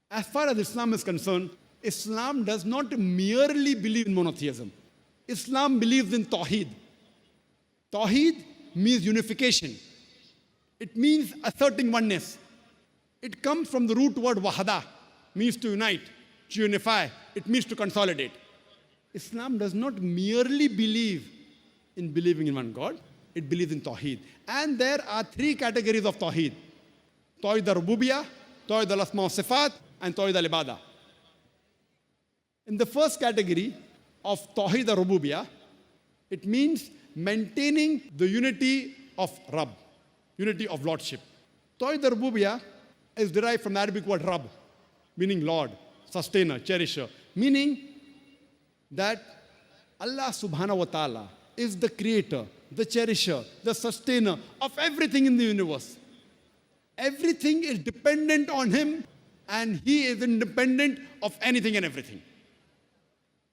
As far as Islam is concerned, Islam does not merely believe in monotheism. Islam believes in Tawheed. Tawheed means unification. It means asserting oneness. It comes from the root word wahada, means to unite, to unify. It means to consolidate. Islam does not merely believe in believing in one God. It believes in Tawheed. And there are three categories of Tawheed. Tawheed al-Rububiyyah, Tawheed al-Asma wa Sifat, and Tawheed al-Ibadah. In the first category of Tawheed al-Rububiyyah, it means maintaining the unity of Rabb, unity of Lordship. Tawheed al-Rububiyyah is derived from the Arabic word Rabb, meaning Lord, sustainer, cherisher, meaning that Allah subhanahu wa ta'ala is the creator, the cherisher, the sustainer of everything in the universe. Everything is dependent on Him, and He is independent of anything and everything.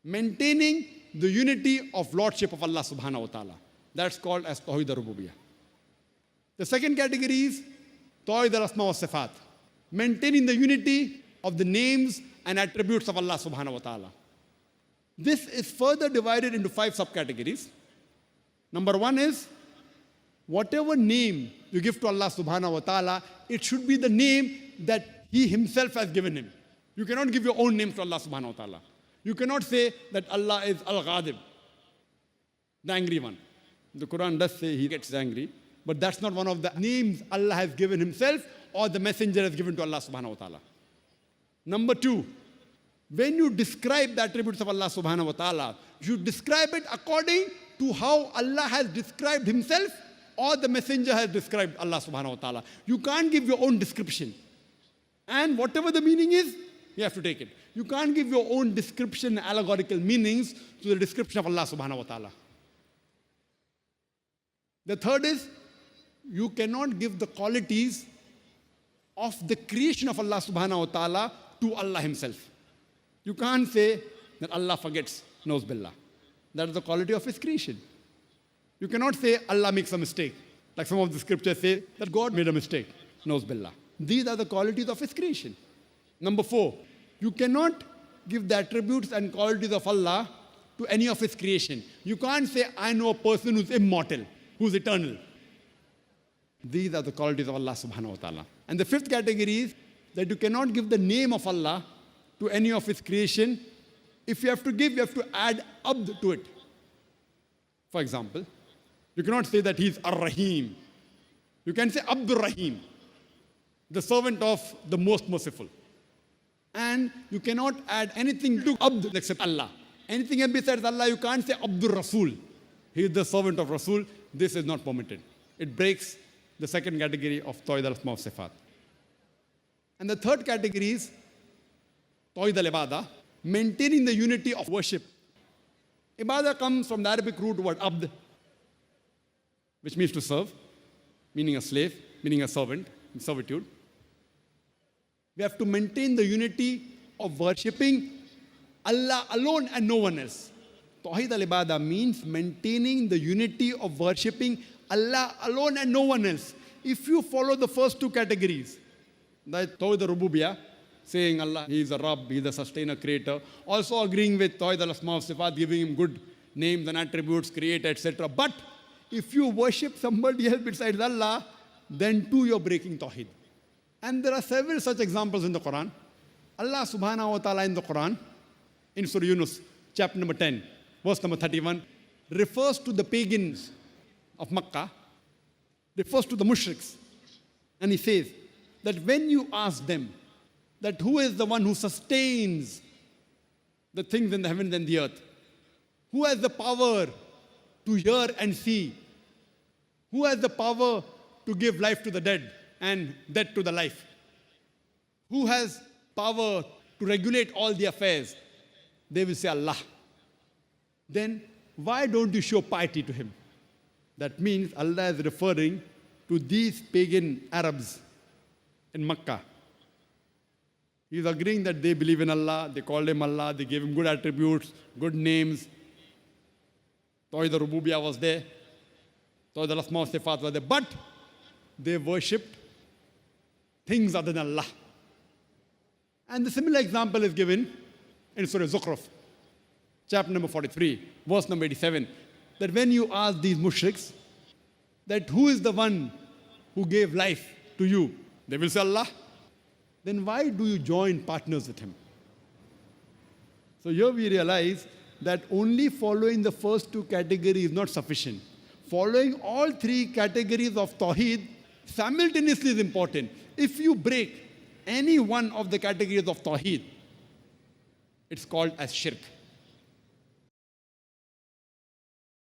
Maintaining the unity of Lordship of Allah subhanahu wa ta'ala. That's called as Tawheed al-Rububiyyah. The second category is Tawheed al-Asma wa Sifat. Maintaining the unity of the names and attributes of Allah subhanahu wa ta'ala. This is further divided into 5 subcategories. Number 1 is, whatever name you give to Allah subhanahu wa ta'ala, it should be the name that He Himself has given Him. You cannot give your own name to Allah subhanahu wa ta'ala. You cannot say that Allah is Al-Ghadib, the angry one. The Quran does say He gets angry, but that's not one of the names Allah has given Himself or the Messenger has given to Allah subhanahu wa ta'ala. Number 2, when you describe the attributes of Allah subhanahu wa ta'ala, you describe it according to how Allah has described Himself or the Messenger has described Allah subhanahu wa ta'ala. You can't give your own description. And whatever the meaning is, you have to take it. You can't give your own description, allegorical meanings to the description of Allah subhanahu wa ta'ala. The third is, you cannot give the qualities of the creation of Allah subhanahu wa ta'ala to Allah Himself. You can't say that Allah forgets, knows billah. That is the quality of His creation. You cannot say Allah makes a mistake. Like some of the scriptures say that God made a mistake, knows billah. These are the qualities of His creation. Number 4, you cannot give the attributes and qualities of Allah to any of His creation. You can't say, I know a person who's immortal, who's eternal. These are the qualities of Allah subhanahu wa ta'ala. And the 5th category is that you cannot give the name of Allah to any of His creation. If you have to give, you have to add abd to it. For example, you cannot say that He's Ar-Rahim. You can say Abdur Rahim, the servant of the most merciful. And you cannot add anything to Abd except Allah. Anything else besides Allah, you can't say Abdur Rasul. He is the servant of Rasul. This is not permitted. It breaks the second category of Tawheed al-Asma wa Sifat. And the third category is Tawheed al-Ibadah, maintaining the unity of worship. Ibadah comes from the Arabic root word abd, which means to serve, meaning a slave, meaning a servant, in servitude. We have to maintain the unity of worshipping Allah alone and no one else. Tawheed al-Ibadah means maintaining the unity of worshipping Allah alone and no one else. If you follow the first 2 categories, that Tawheed al-Rububiyyah, saying Allah, He is a Rabb, He is a sustainer, creator, also agreeing with Tawheed al-Asma wa Sifat, giving Him good names and attributes, creator, etc. But if you worship somebody else besides Allah, then too you're breaking Tawheed. And there are several such examples in the Quran. Allah subhanahu wa ta'ala in the Quran, in Surah Yunus, chapter number 10, verse number 31, refers to the pagans of Makkah, refers to the mushriks. And He says that when you ask them that who is the one who sustains the things in the heavens and the earth, who has the power to hear and see, who has the power to give life to the dead and death to the life, who has power to regulate all the affairs, they will say Allah. Then why don't you show piety to Him? That means Allah is referring to these pagan Arabs in Makkah. He is agreeing that they believe in Allah, they called Him Allah, they gave Him good attributes, good names. Tawheed al-Rububiyyah was there, Tawheed al-Asma wa Sifat was there, but they worshipped things other than Allah. And the similar example is given in Surah Zukhruf, chapter number 43, verse number 87, that when you ask these mushriks that who is the one who gave life to you, they will say Allah. Then why do you join partners with him? So here we realize that only following the first two categories is not sufficient. Following all three categories of Tawheed simultaneously is important. If you break any one of the categories of Tawheed, it's called as shirk.